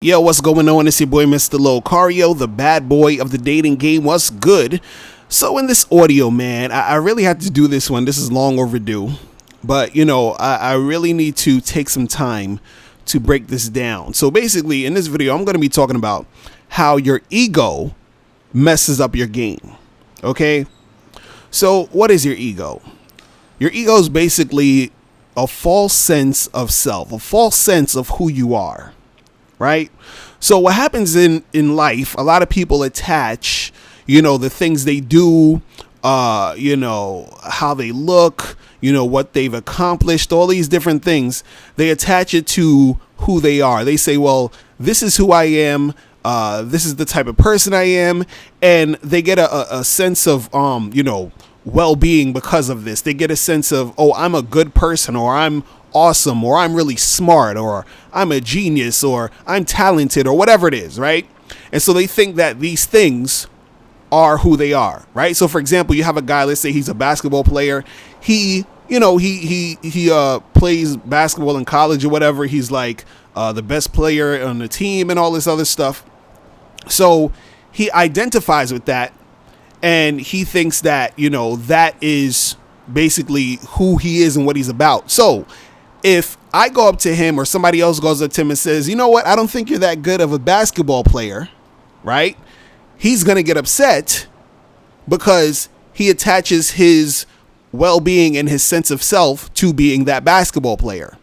Yo, what's going on? It's your boy, Mr. Locario, the bad boy of the dating game. What's good? So in this audio, man, I really had to do this one. This is long overdue. But, I really need to take some time to break this down. So basically, in this video, I'm going to be talking about how your ego messes up your game. Okay? So what is your ego? Your ego is basically a false sense of self, a false sense of who you are. Right? So what happens in life, a lot of people attach, the things they do, how they look, what they've accomplished, all these different things. They attach it to who they are. They say, well, this is who I am. This is the type of person I am. And they get a sense of, well-being because of this. They get a sense of, oh, I'm a good person, or I'm awesome, or I'm really smart, or I'm a genius, or I'm talented, or whatever it is, right? And so they think that these things are who they are, right? So for example, you have a guy, let's say he's a basketball player. He plays basketball in college or whatever. He's like the best player on the team and all this other stuff. So he identifies with that, and he thinks that, that is basically who he is and what he's about. So if I go up to him, or somebody else goes up to him and says, you know what, I don't think you're that good of a basketball player, right? He's going to get upset because he attaches his well-being and his sense of self to being that basketball player,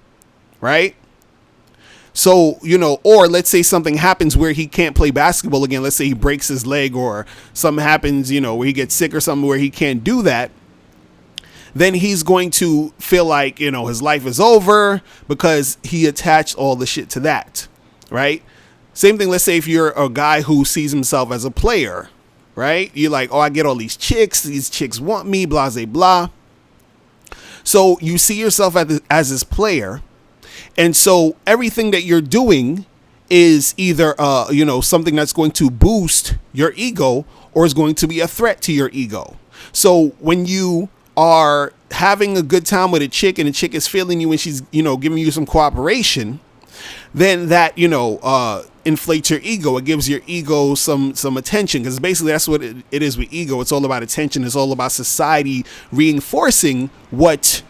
right? So, or let's say something happens where he can't play basketball again. Let's say he breaks his leg, or something happens, where he gets sick or something where he can't do that. Then he's going to feel like, his life is over because he attached all the shit to that, right? Same thing, let's say if you're a guy who sees himself as a player, right? You're like, oh, I get all these chicks want me, blah, blah, blah. So you see yourself as this player. And so everything that you're doing is either, something that's going to boost your ego, or is going to be a threat to your ego. So when you are having a good time with a chick, and the chick is feeling you, and she's, giving you some cooperation, then that, inflates your ego. It gives your ego some attention, because basically that's what it is with ego. It's all about attention. It's all about society reinforcing what,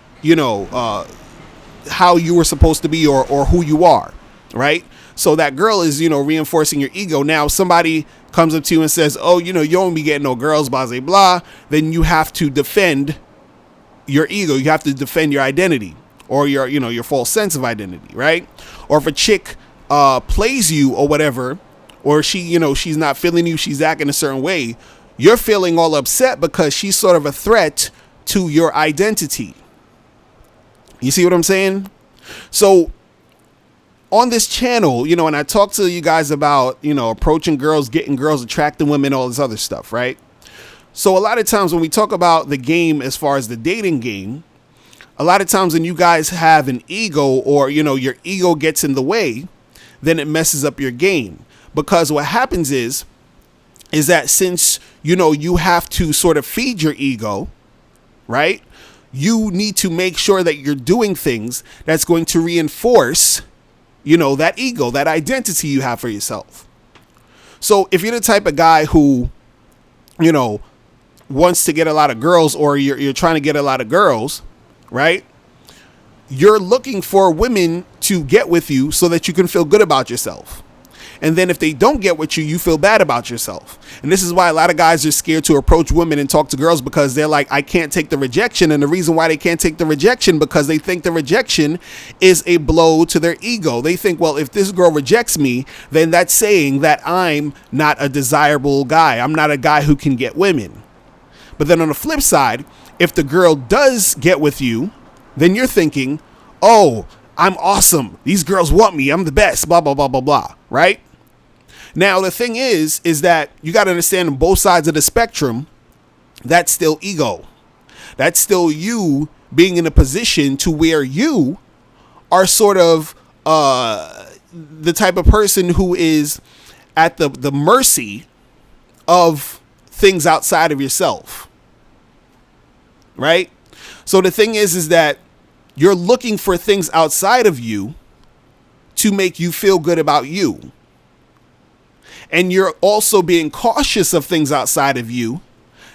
how you were supposed to be, or who you are, right? So that girl is, reinforcing your ego. Now somebody comes up to you and says, oh, you don't be getting no girls, blah, blah, blah. Then you have to defend your ego. You have to defend your identity, or your false sense of identity, right? Or if a chick plays you or whatever, or she, she's not feeling you, she's acting a certain way, you're feeling all upset because she's sort of a threat to your identity. You see what I'm saying? So on this channel, and I talk to you guys about, approaching girls, getting girls, attracting women, all this other stuff, right? So a lot of times when we talk about the game, as far as the dating game, a lot of times when you guys have an ego, or, your ego gets in the way, then it messes up your game. Because what happens is that since, you have to sort of feed your ego, right? You need to make sure that you're doing things that's going to reinforce, that ego, that identity you have for yourself. So if you're the type of guy who, wants to get a lot of girls, or you're trying to get a lot of girls, right? You're looking for women to get with you so that you can feel good about yourself. And then if they don't get with you, you feel bad about yourself. And this is why a lot of guys are scared to approach women and talk to girls, because they're like, I can't take the rejection. And the reason why they can't take the rejection, because they think the rejection is a blow to their ego. They think, well, if this girl rejects me, then that's saying that I'm not a desirable guy. I'm not a guy who can get women. But then on the flip side, if the girl does get with you, then you're thinking, oh, I'm awesome. These girls want me. I'm the best, blah, blah, blah, blah, blah. Right? Now, the thing is that you got to understand, on both sides of the spectrum, that's still ego. That's still you being in a position to where you are sort of the type of person who is at the mercy of things outside of yourself. Right? So the thing is that you're looking for things outside of you to make you feel good about you. and you're also being cautious of things outside of you,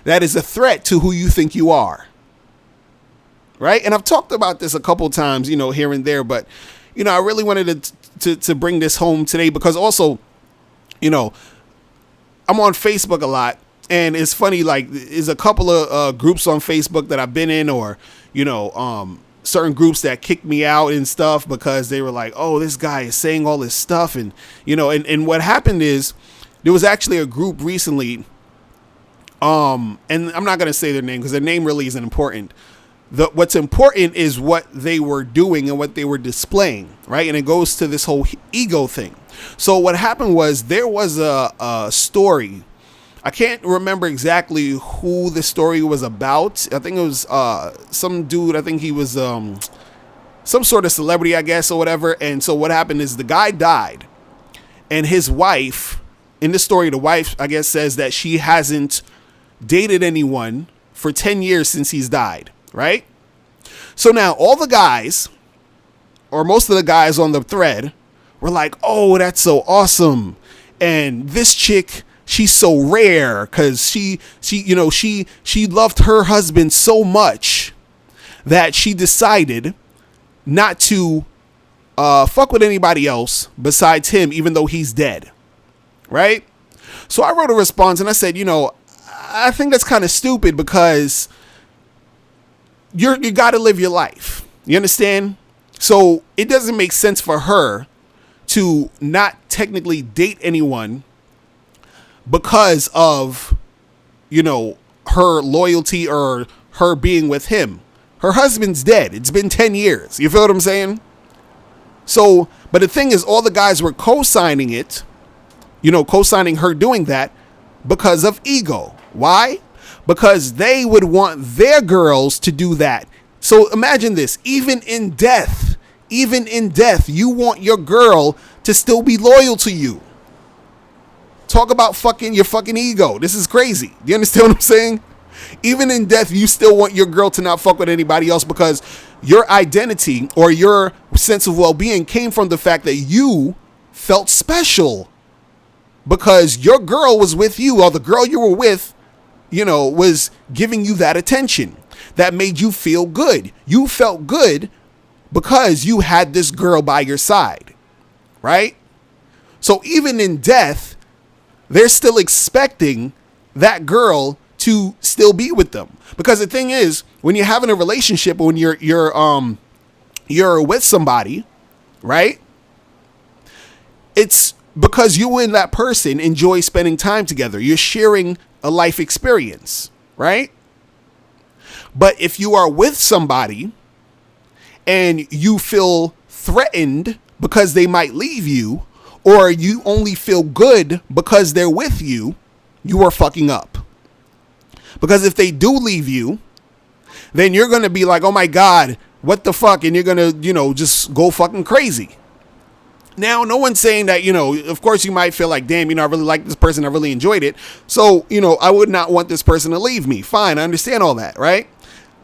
that is a threat to who you think you are. Right? And I've talked about this a couple times, here and there, but, I really wanted to bring this home today because also, I'm on Facebook a lot, and it's funny, like, there's a couple of groups on Facebook that I've been in, or, certain groups that kicked me out and stuff because they were like, oh, this guy is saying all this stuff. And, and what happened is there was actually a group recently, and I'm not going to say their name because their name really isn't important. What's important is what they were doing and what they were displaying, right? And it goes to this whole ego thing. So what happened was there was a story. I can't remember exactly who the story was about. I think it was some dude. I think he was some sort of celebrity, I guess, or whatever. And so what happened is the guy died, and his wife, in the story, the wife, I guess, says that she hasn't dated anyone for 10 years since he's died, right? So now all the guys, or most of the guys on the thread, were like, oh, that's so awesome. And this chick, she's so rare because she loved her husband so much that she decided not to fuck with anybody else besides him, even though he's dead. Right? So I wrote a response and I said, I think that's kind of stupid because you got to live your life. You understand? So it doesn't make sense for her to not technically date anyone because of, her loyalty or her being with him. Her husband's dead. It's been 10 years. You feel what I'm saying? So, but the thing is, all the guys were co-signing it, co-signing her doing that because of ego. Why? Because they would want their girls to do that. So imagine this, even in death, you want your girl to still be loyal to you. Talk about your fucking ego. This is crazy. Do you understand what I'm saying? Even in death, you still want your girl to not fuck with anybody else because your identity or your sense of well-being came from the fact that you felt special because your girl was with you, or the girl you were with, was giving you that attention that made you feel good. You felt good because you had this girl by your side, right? So even in death, they're still expecting that girl to still be with them. Because the thing is, when you're having a relationship, when you're with somebody, right? It's because you and that person enjoy spending time together. You're sharing a life experience, right? But if you are with somebody and you feel threatened because they might leave you, or you only feel good because they're with you, you are fucking up. Because if they do leave you, then you're going to be like, oh my God, what the fuck? And you're going to, just go fucking crazy. Now, no one's saying that, of course you might feel like, damn, I really like this person. I really enjoyed it. So, I would not want this person to leave me. Fine. I understand all that. Right.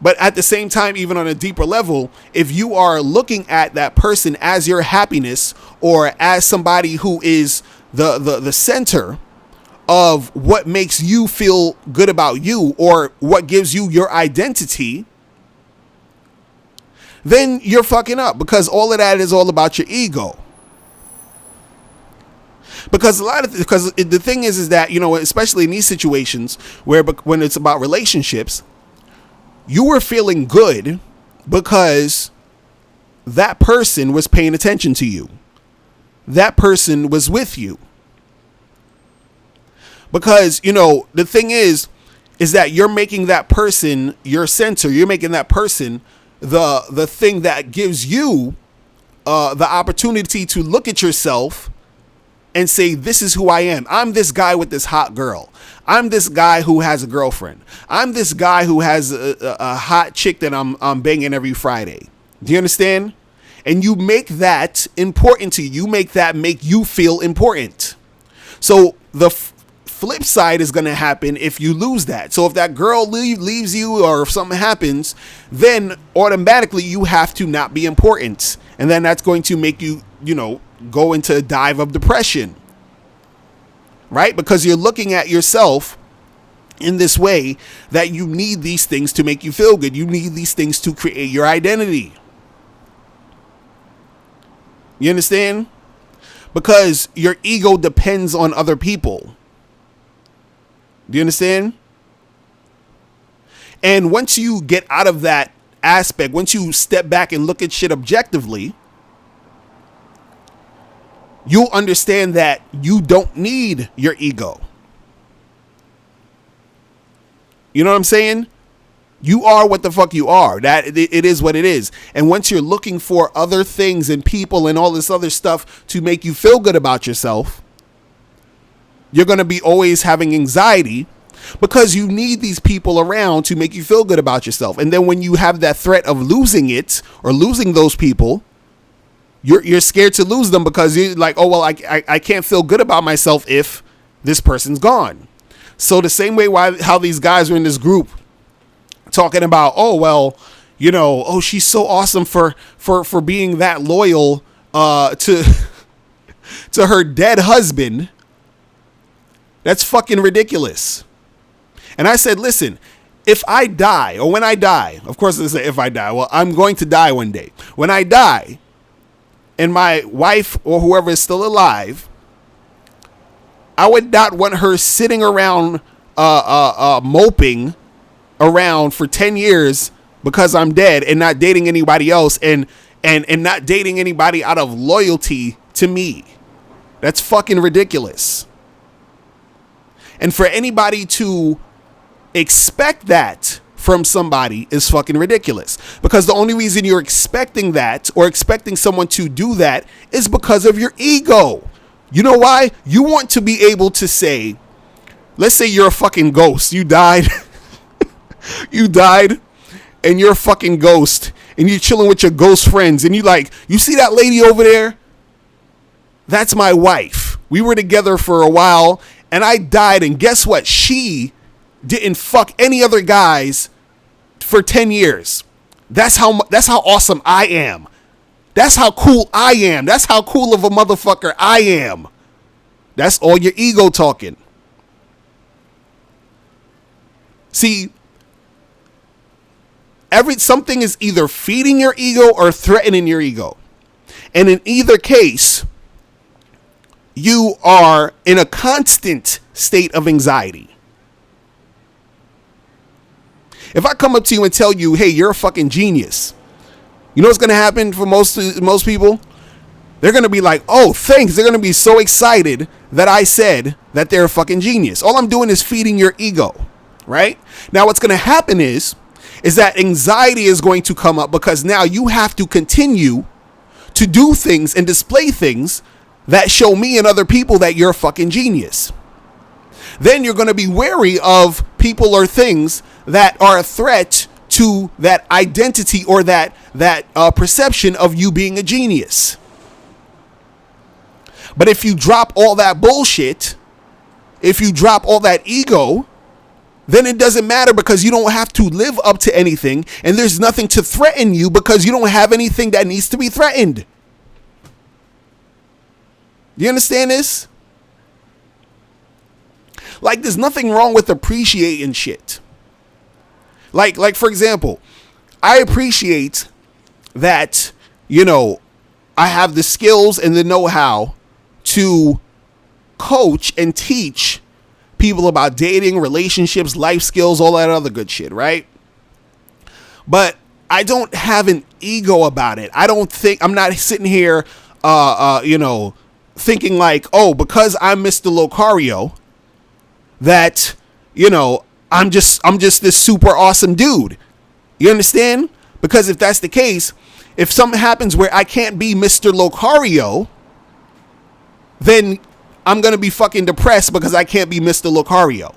But at the same time, even on a deeper level, if you are looking at that person as your happiness or as somebody who is the center of what makes you feel good about you or what gives you your identity, then you're fucking up because all of that is all about your ego. Because the thing is that, especially in these situations when it's about relationships, you were feeling good because that person was paying attention to you. That person was with you. Because, the thing is that you're making that person your center. You're making that person the thing that gives you the opportunity to look at yourself and say, this is who I am. I'm this guy with this hot girl. I'm this guy who has a girlfriend. I'm this guy who has a hot chick that I'm banging every Friday. Do you understand? And you make that important to you. You make that make you feel important. So the flip side is going to happen if you lose that. So if that girl leaves you or if something happens, then automatically you have to not be important. And then that's going to make you, go into a dive of depression. right? Because you're looking at yourself in this way that you need these things to make you feel good. You need these things to create your identity. You understand? Because your ego depends on other people. Do you understand? And once you get out of that aspect, once you step back and look at shit objectively, you'll understand that you don't need your ego. You know what I'm saying? You are what the fuck you are. That it is what it is. And once you're looking for other things and people and all this other stuff to make you feel good about yourself, you're going to be always having anxiety because you need these people around to make you feel good about yourself. And then when you have that threat of losing it or losing those people, you're scared to lose them because you're like, oh, well, I can't feel good about myself if this person's gone. So the same way how these guys are in this group talking about, oh, well, you know, oh, she's so awesome for being that loyal to her dead husband. That's fucking ridiculous. And I said, listen, if I die, or when I die, of course they say if I die, well, I'm going to die one day. When I die and my wife or whoever is still alive, I would not want her sitting around moping around for 10 years because I'm dead and not dating anybody else and not dating anybody out of loyalty to me. That's fucking ridiculous. And for anybody to expect that from somebody is fucking ridiculous, because the only reason you're expecting that or expecting someone to do that is because of your ego. You know why? You want to be able to say, let's say you're a fucking ghost. You died. You died and you're a fucking ghost and you're chilling with your ghost friends and you see that lady over there? That's my wife. We were together for a while and I died, and guess what? She didn't fuck any other guys for 10 years. That's how awesome I am. That's how cool I am. That's how cool of a motherfucker I am. That's all your ego talking. See, something is either feeding your ego or threatening your ego. And in either case, you are in a constant state of anxiety. If I come up to you and tell you, hey, you're a fucking genius, you know what's going to happen for most people? They're going to be like, oh, thanks. They're going to be so excited that I said that they're a fucking genius. All I'm doing is feeding your ego, right? Now, what's going to happen is that anxiety is going to come up because now you have to continue to do things and display things that show me and other people that you're a fucking genius. Then you're going to be wary of people or things that are a threat to that identity or that perception of you being a genius. But if you drop all that bullshit, if you drop all that ego, then it doesn't matter because you don't have to live up to anything and there's nothing to threaten you because you don't have anything that needs to be threatened. You understand this? Like, there's nothing wrong with appreciating shit. Like for example, I appreciate that, you know, I have the skills and the know-how to coach and teach people about dating, relationships, life skills, all that other good shit, right? But I don't have an ego about it. I'm not sitting here, thinking like, oh, because I'm Mr. Locario, that, you know, I'm just this super awesome dude. You understand? Because if that's the case, if something happens where I can't be Mr. Locario, then I'm going to be fucking depressed because I can't be Mr. Locario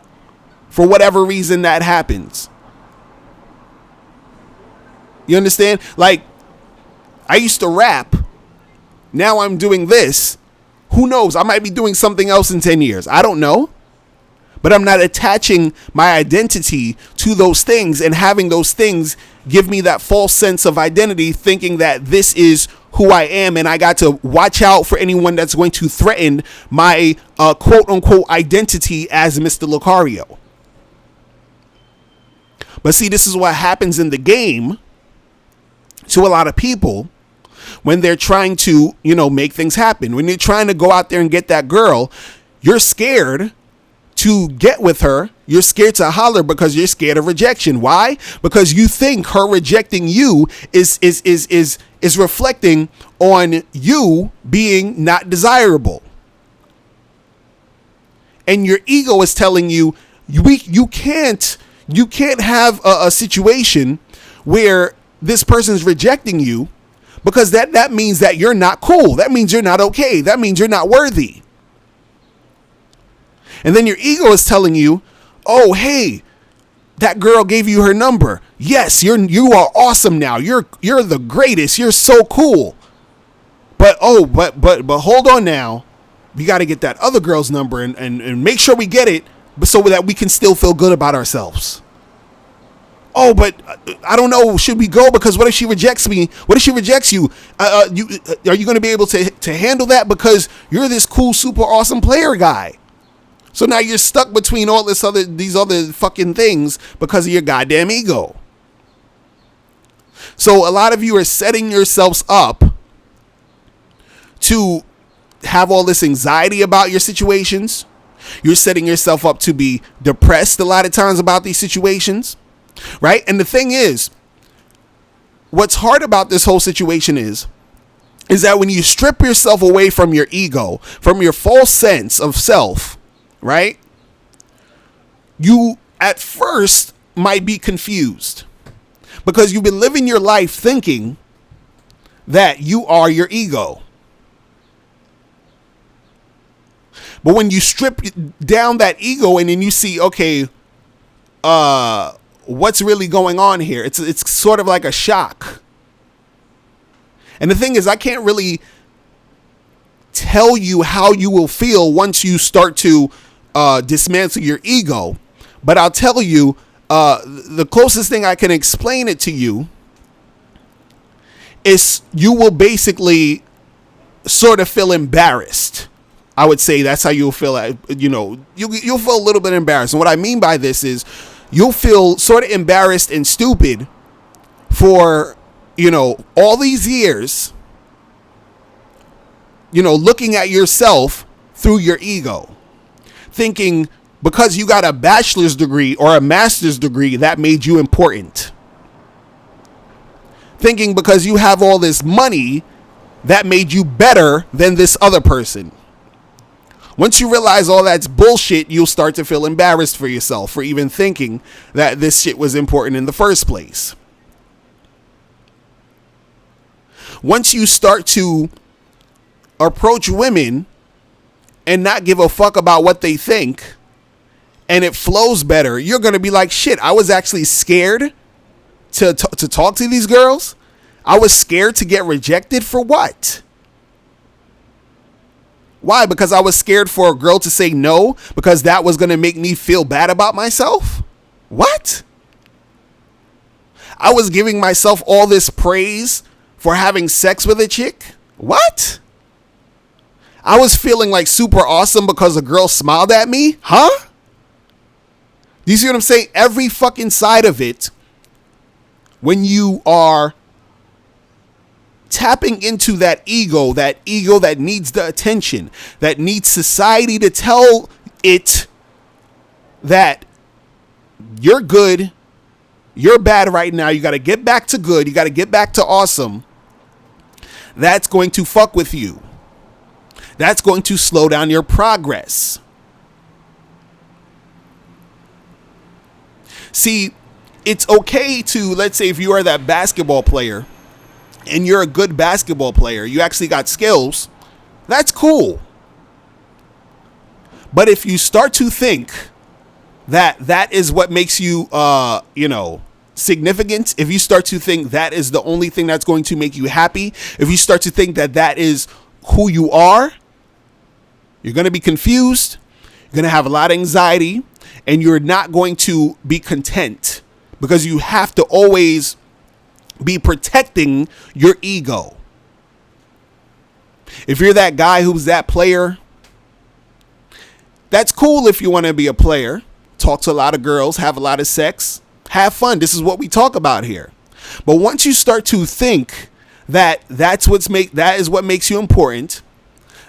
for whatever reason that happens. You understand? Like, I used to rap. Now I'm doing this. Who knows? I might be doing something else in 10 years. I don't know. But I'm not attaching my identity to those things and having those things give me that false sense of identity, thinking that this is who I am, and I got to watch out for anyone that's going to threaten my quote unquote identity as Mr. Lucario. But see, this is what happens in the game to a lot of people when they're trying to, make things happen. When you're trying to go out there and get that girl, you're scared to get with her. You're scared to holler because you're scared of rejection. Why? Because you think her rejecting you is reflecting on you being not desirable. And your ego is telling you you can't have a situation where this person's rejecting you, because that means that you're not cool. That means you're not okay. That means you're not worthy. And then your ego is telling you, oh, hey, that girl gave you her number. Yes, you are awesome now. You're the greatest. You're so cool. But hold on now. We got to get that other girl's number and make sure we get it so that we can still feel good about ourselves. Oh, but I don't know. Should we go? Because what if she rejects me? What if she rejects you? Are you going to be able to handle that? Because you're this cool, super awesome player guy. So now you're stuck between all these other fucking things because of your goddamn ego. So a lot of you are setting yourselves up to have all this anxiety about your situations. You're setting yourself up to be depressed a lot of times about these situations, right? And the thing is, what's hard about this whole situation is that when you strip yourself away from your ego, from your false sense of self, right? You at first might be confused because you've been living your life thinking that you are your ego. But when you strip down that ego and then you see, okay, what's really going on here? It's sort of like a shock. And the thing is, I can't really tell you how you will feel once you start to dismantle your ego. But I'll tell you, the closest thing I can explain it to you is you will basically sort of feel embarrassed. I would say that's how you'll feel. You'll feel a little bit embarrassed. And what I mean by this is you'll feel sort of embarrassed and stupid for, all these years, looking at yourself through your ego, thinking because you got a bachelor's degree or a master's degree that made you important. Thinking because you have all this money that made you better than this other person. Once you realize all that's bullshit, you'll start to feel embarrassed for yourself for even thinking that this shit was important in the first place. Once you start to approach women and not give a fuck about what they think, and it flows better, you're going to be like, shit, I was actually scared to talk to these girls. I was scared to get rejected for what? Why? Because I was scared for a girl to say no because that was going to make me feel bad about myself? What? I was giving myself all this praise for having sex with a chick? What? I was feeling like super awesome because a girl smiled at me? Huh? Do you see what I'm saying? Every fucking side of it, when you are tapping into that ego that needs the attention, that needs society to tell it that you're good, you're bad right now, you got to get back to good, you got to get back to awesome, that's going to fuck with you. That's going to slow down your progress. See, it's okay to, let's say if you are that basketball player and you're a good basketball player, you actually got skills, that's cool. But if you start to think that is what makes you, significant, if you start to think that is the only thing that's going to make you happy, if you start to think that is who you are, you're going to be confused, you're going to have a lot of anxiety, and you're not going to be content because you have to always be protecting your ego. If you're that guy who's that player, that's cool if you want to be a player. Talk to a lot of girls, have a lot of sex, have fun. This is what we talk about here. But once you start to think that that is what makes you important,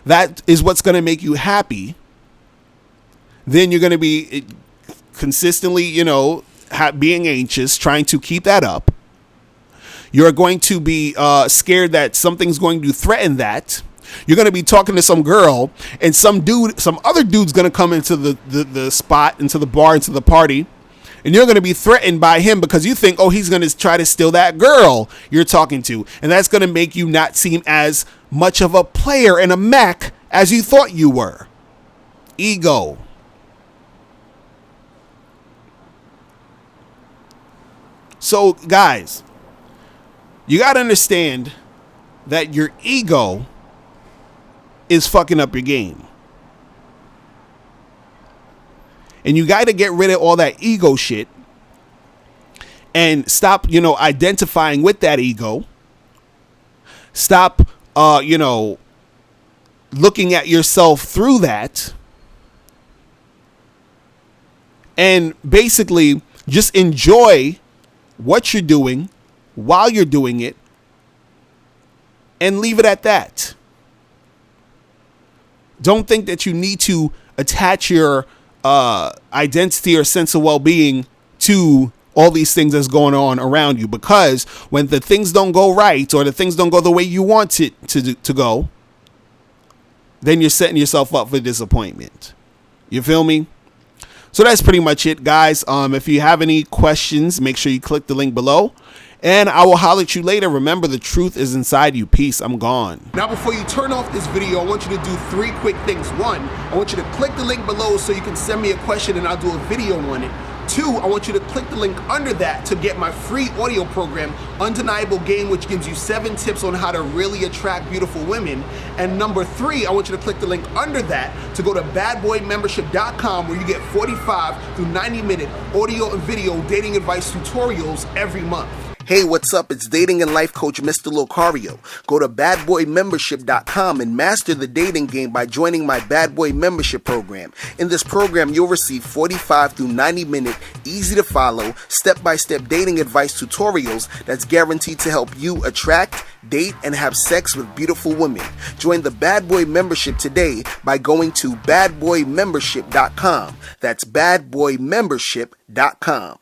that is what's going to make you happy, then you're going to be consistently, being anxious, trying to keep that up. You're going to be scared that something's going to threaten that. You're going to be talking to some girl and some other dude's going to come into the spot, into the bar, into the party. And you're going to be threatened by him because you think, he's going to try to steal that girl you're talking to. And that's going to make you not seem as much of a player and a Mac as you thought you were. Ego. So, guys, you got to understand that your ego is fucking up your game. And you got to get rid of all that ego shit and stop, identifying with that ego. Stop, looking at yourself through that. And basically just enjoy what you're doing while you're doing it and leave it at that. Don't think that you need to attach your identity or sense of well-being to all these things that's going on around you, because when the things don't go right or the things don't go the way you want it to go, then you're setting yourself up for disappointment. You feel me? So that's pretty much it, guys. If you have any questions, make sure you click the link below. And I will holler at you later. Remember, the truth is inside you. Peace. I'm gone. Now, before you turn off this video, I want you to do 3 quick things. 1, I want you to click the link below so you can send me a question and I'll do a video on it. 2, I want you to click the link under that to get my free audio program, Undeniable Game, which gives you 7 tips on how to really attract beautiful women. And number 3, I want you to click the link under that to go to badboymembership.com, where you get 45 through 90-minute audio and video dating advice tutorials every month. Hey, what's up? It's dating and life coach Mr. Locario. Go to badboymembership.com and master the dating game by joining my Bad Boy Membership program. In this program, you'll receive 45 through 90-minute, easy-to-follow, step-by-step dating advice tutorials that's guaranteed to help you attract, date, and have sex with beautiful women. Join the Bad Boy Membership today by going to badboymembership.com. That's badboymembership.com.